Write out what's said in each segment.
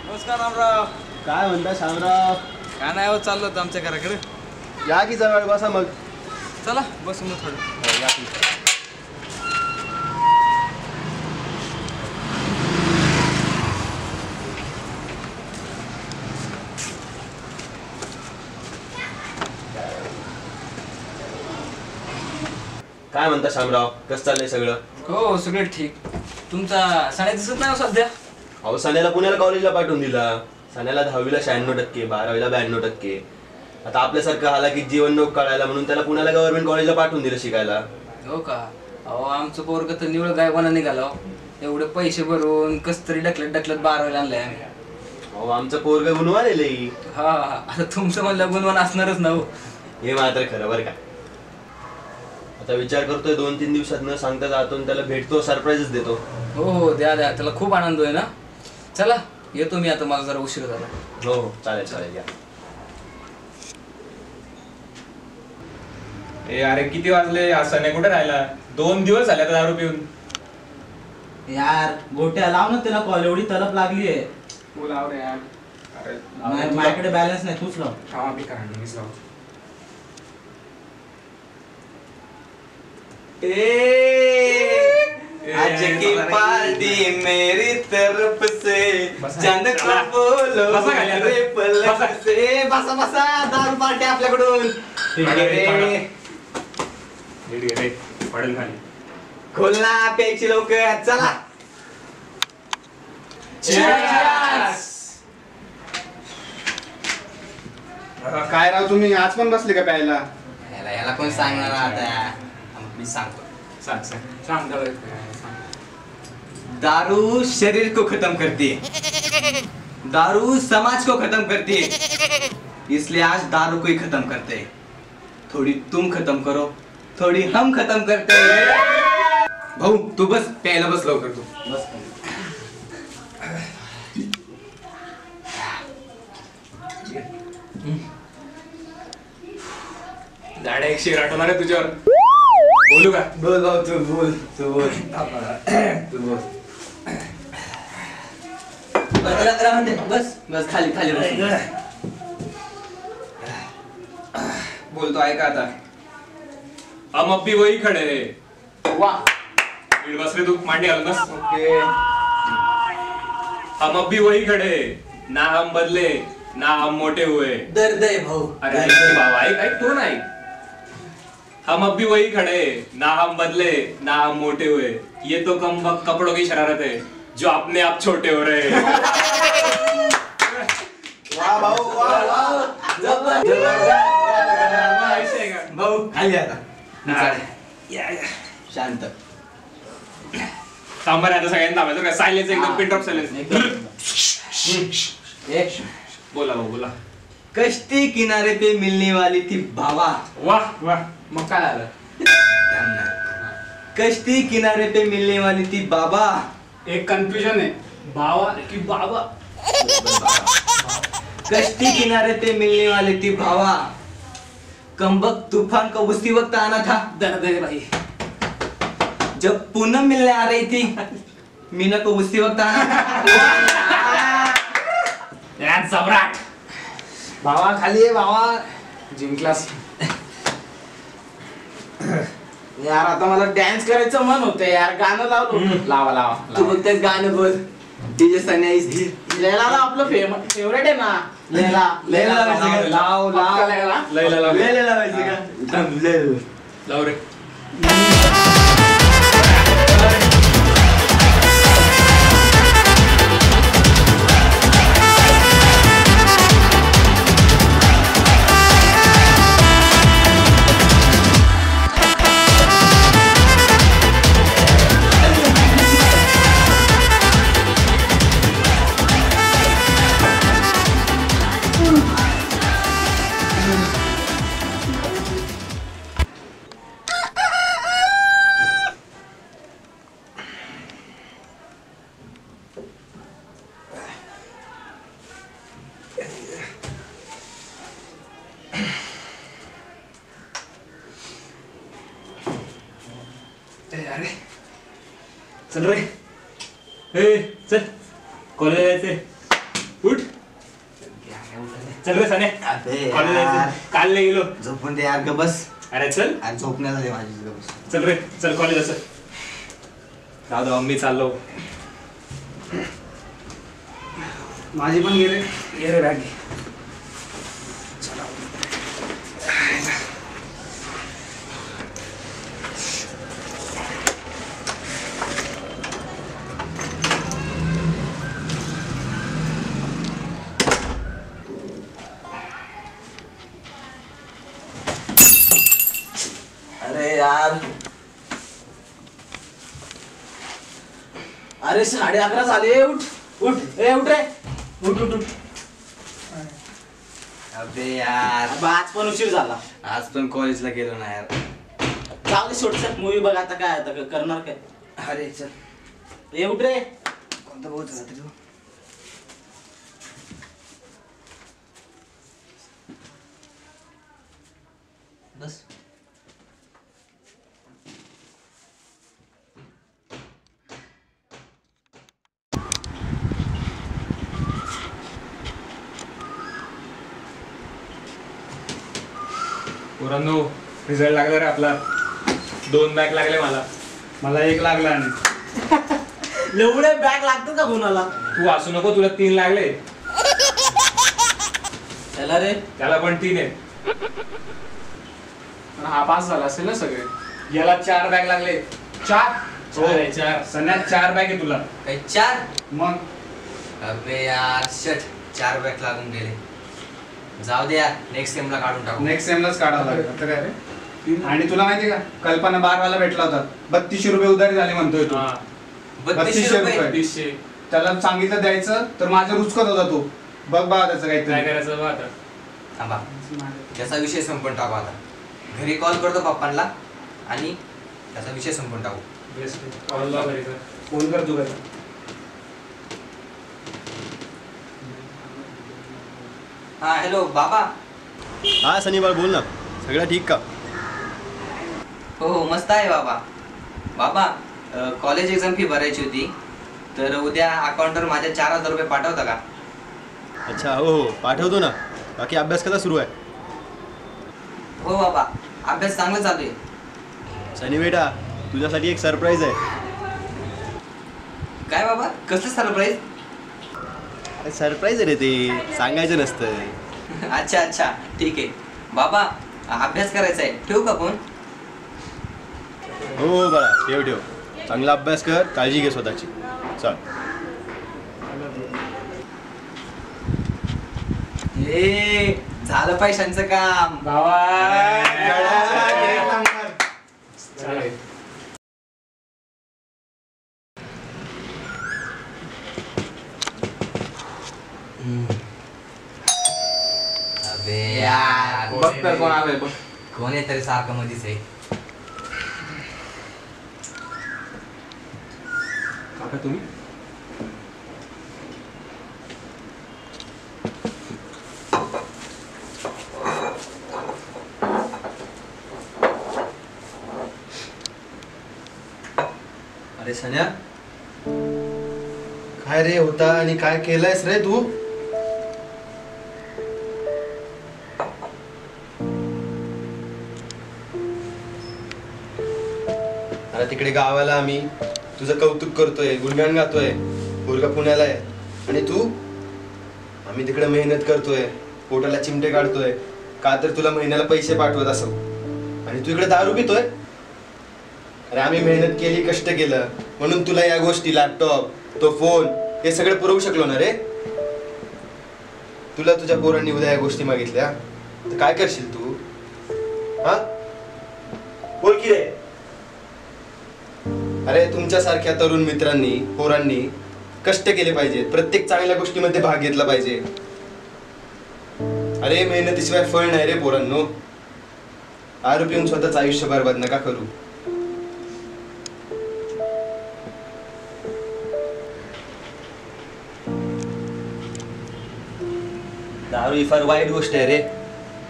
नमस्कार रामराव. काय म्हणता शामराव? काय नाही हो, चाललो होतं आमच्या घराकडे. या की जवळ बसा मग. चला बसू मग थोडं. या की. काय म्हणता शामराव, कसं चाललंय सगळं? हो सगळं ठीक. तुमचा साड्या दिसत नाही हो सध्या. अहो सण्याला पुण्याला कॉलेजला पाठवून दिला. सण्याला 10वीला 96%, 12वीला 92%. आता आपल्यासारखं आला की जीवन नोक काढायला म्हणून त्याला पुण्याला गव्हर्नमेंट कॉलेजला पाठवून दिलं शिकायला. हो का? अहो आमचं पोरग तर निवळ गायबाना निघालो. एवढे पैसे भरून कस तरी ढकलत ढकलत 12वीला आणलंय आम्ही. अहो आमचं पोरग गुणवान आहे. हा आता तुमचं म्हणलं गुणवान असणारच ना हो. हे मात्र खरं बरं का. आता विचार करतोय 2-3 दिवसात न सांगता जातो आणि त्याला भेटतो, सरप्राईजच देतो. हो हो द्या द्या, त्याला खूप आनंद होय ना. चला येतो मी आता, मला जरा उशीर झाला. हो हो चालेल चालेल या. ए अरे किती वाजले? असं नाही कुठे राहिला? 2 दिवस झाले आता दारू पिऊन. यार गोट्या लाव ना त्याला कॉल, एवढी तलप लागली आहे. तू लाव रे यार. अरे माझ्याकडे बॅलन्स नाही, तूच लाव. थांबा मी करा मीच लाव. आज की पार्टी मेरी तरफ से, चांद को बोलो रे पलक से. बसा बसा, दारू पार्टी आपल्याकडून. रे पडेल खाली. खोल ना, प्यायची लवकर. चला. काय राव तुम्ही आज पण बसले का प्यायला? याला कोण सांगणार आता? मी सांगतो. सांग दारू शरीर को खत्म करती है, दारू समाज को खत्म करती है, इसलिए आज दारू को ही खत्म करते हैं. थोड़ी तुम खत्म करो, थोड़ी हम खत्म करते हैं. भाऊ तू बस प्यायला बस लवकर तू. बस. झाडे एक शेर आठवणार आहे तुझ्यावर. बोलू का? बोल भाऊ, तू बोल. तू बोल. बस बस, खाली खाली बस. बोलतो ऐका आता. हम अब भी वही खड़े हैं. वाह. नीट बस रे तू, मांडी घालून बस. ओके. हम अब भी वही खड़े हैं, ना हम बदले ना हम मोटे हुए. दर्द है भाऊ. अरे ऐक की बाबा, ऐक तू नाही. हम अब भी वही खड़े, ना हम बदले ना हम मोटे हुए. ये तो कम वक्त कपड़ों की शरारत है जो अपने आप छोटे हो रहे हैं. वाह भाऊ, वाह वाह. भाऊ खाली आता. शांत. थांबा रे, आता सगळ्यांना थांबायचं काय? सायलेन्स, एकदम पिन ड्रॉप सायलेन्स. बोला भाऊ बोला. कश्ती किनारे पे मिलने वाली थी भावा. वाह वाह. मग काय झालं? कश्ती किनारे पे मिलने वाली थी बाबा. एक कन्फ्युजन आहे, भावा की बाबा. कश्ती किनारे पे मिलने वाली थी भावा, कमबख्त तूफान को उसी वक्त आना था. दर्द है भाई. जब पूनम मिलने आ रही थी, मीना को उसी वक्त आना था. सम्राट. भावा खाली आहे भावा. जिंकलास. यार आता मला डान्स करायचं मन होतं यार. गाणं लावलो. लावा लावा. तू फक्त गाणं बोल. DJ Sanya is here. Laila ना आपलं फेवरेट आहे ना. लैला लैला लावायचं का? लाव लाव. लैला. लैला लाव. लैला लावायचं का? थांब, लैला. लाव रे. अरे चल रे. चल कॉलेज जायचंय. उठ चल रे सने अबे कॉलेज यार. जायचं. काल नाही गेलो. झोपून दे यार ग बस. अरे चल यार झोपण्यात आली माझी ग बस. चल रे चल कॉलेज असं जाऊ दे मी चाललो. माझी पण गेले. ये रे बॅग अरे यार, अरे 11:30 झाले. उठ उठ उठ रे, उठ उठ उठ. अबे यार अब आज पण उशीर झाला. आज पण कॉलेजला गेलो ना यार. जाऊ दे, छोटसं मूवी बघ. आता काय आता करणार काय. अरे चल. उठ रे. कोणता बोलतो रात्री तू? बस. पोरांनो रिझल्ट लागला रे आपला. 2 बॅक लागले मला. मला 1 लागला आणि एवढे बॅग लागतात का कोणाला. तू असू नको तुला 3 लागले. त्याला रे त्याला पण 3 आहे. पण हा पास झाला असेल ना सगळे. याला 4 बॅक लागले. 4. 4 सन्यात 4 बॅक आहे तुला. काही 4? मग अबे यार शट, 4 बॅक लागून गेले. जाऊ दे यार, नेक्स्ट सेमला काढून टाकू. नेक्स्ट सेमलाच काढावं लागेल. आता काय रे. आणि तुला माहिती का, कल्पना 12 वाला भेटला होता. 3200 रुपये उधारी झाले म्हणतोय तू. 3200 रुपये. 300. त्याला सांगितलं द्यायचं तर माझं रुचकत होता तो. बघ बा त्याचं काय काहीतरी. करायचं बा आता. थांबा, त्याचा विषय संपून टाकू आता. घरी कॉल करतो पप्पांना आणि त्याचा विषय संपून टाकू. बेस्ट कॉल लाव घरी कर. फोन कर तू घरी. हा हॅलो बाबा. हा सनी बाळ बोल ना. सगळं ठीक का? हो हो मस्त आहे बाबा. बाबा कॉलेज एक्झाम फी भरायची होती, तर उद्या अकाउंटवर माझ्या 4000 रुपये पाठवता का? अच्छा हो हो पाठवतो ना. बाकी अभ्यास कसा सुरू आहे? हो बाबा, अभ्यास चांगला चालू आहे. सनी बेटा तुझ्यासाठी एक सरप्राईज आहे. काय बाबा, कसलं सरप्राईज? सरप्राईज आहे रे ते, सांगायचं नसतं. अच्छा अच्छा ठीक आहे बाबा. अभ्यास करायचा आहे, ठेवू का फोन? हो हो बाळा ठेव ठेव. चांगला अभ्यास कर, काळजी घे स्वतःची. चल. ए झालं पैशांचं काम. चालेल. अबे यार, बघ तर कोण आलंय बघ. कोण आहे तरी सारखं मधीच आहे. काका तुम्ही अरे सन्या काय रे होता आणि काय केलंयस रे तू? अरे तिकडे गावाला आम्ही तुझं कौतुक करतोय, गुणगान गातोय. पोरगा पुण्याला आहे आणि तू? आम्ही तिकडे मेहनत करतोय, पोटाला चिमटे काढतोय का तर तुला महिन्याला पैसे पाठवत असो, आणि तू इकडे दारू पितोय. अरे आम्ही मेहनत केली, कष्ट केलं म्हणून तुला या गोष्टी, लॅपटॉप, तो फोन, हे सगळं पुरवू शकलो ना रे. तुला तुझ्या पोरांनी उद्या या गोष्टी मागितल्या तर काय करशील तू? हा बोल की रे. अरे तुमच्यासारख्या तरुण मित्रांनी, पोरांनी कष्ट केले पाहिजेत, प्रत्येक चांगल्या गोष्टीमध्ये भाग घेतला पाहिजे. अरे मेहनतीशिवाय फळ नाही रे पोरांनो. दारू पिऊन स्वतःच आयुष्य बरबाद नका करू. दारू ही फार वाईट गोष्ट आहे रे.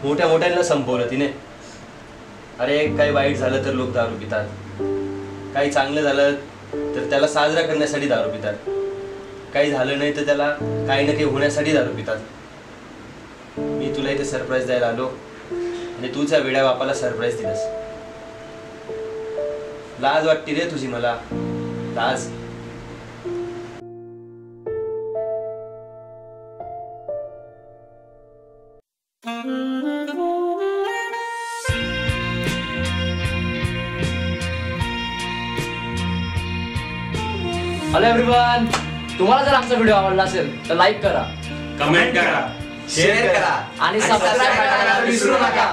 मोठ्या मोठ्यांना संपवलं तिने. अरे काही वाईट झालं तर लोक दारू पितात, काही चांगलं झालं तर त्याला साजरा करण्यासाठी दारू पितात. काही झालं नाही तर त्याला काही ना काही होण्यासाठी दारू पितात. मी तुला इथे सरप्राईज द्यायला आलो आणि तू त्या वेड्या बापाला सरप्राईज दिलंस. लाज वाटते रे तुझी मला, लाज. हॅलो एव्हरीवन, तुम्हाला जर आमचा व्हिडिओ आवडला असेल तर लाईक करा, कमेंट करा, शेअर करा आणि सबस्क्राईब करायला विसरू नका.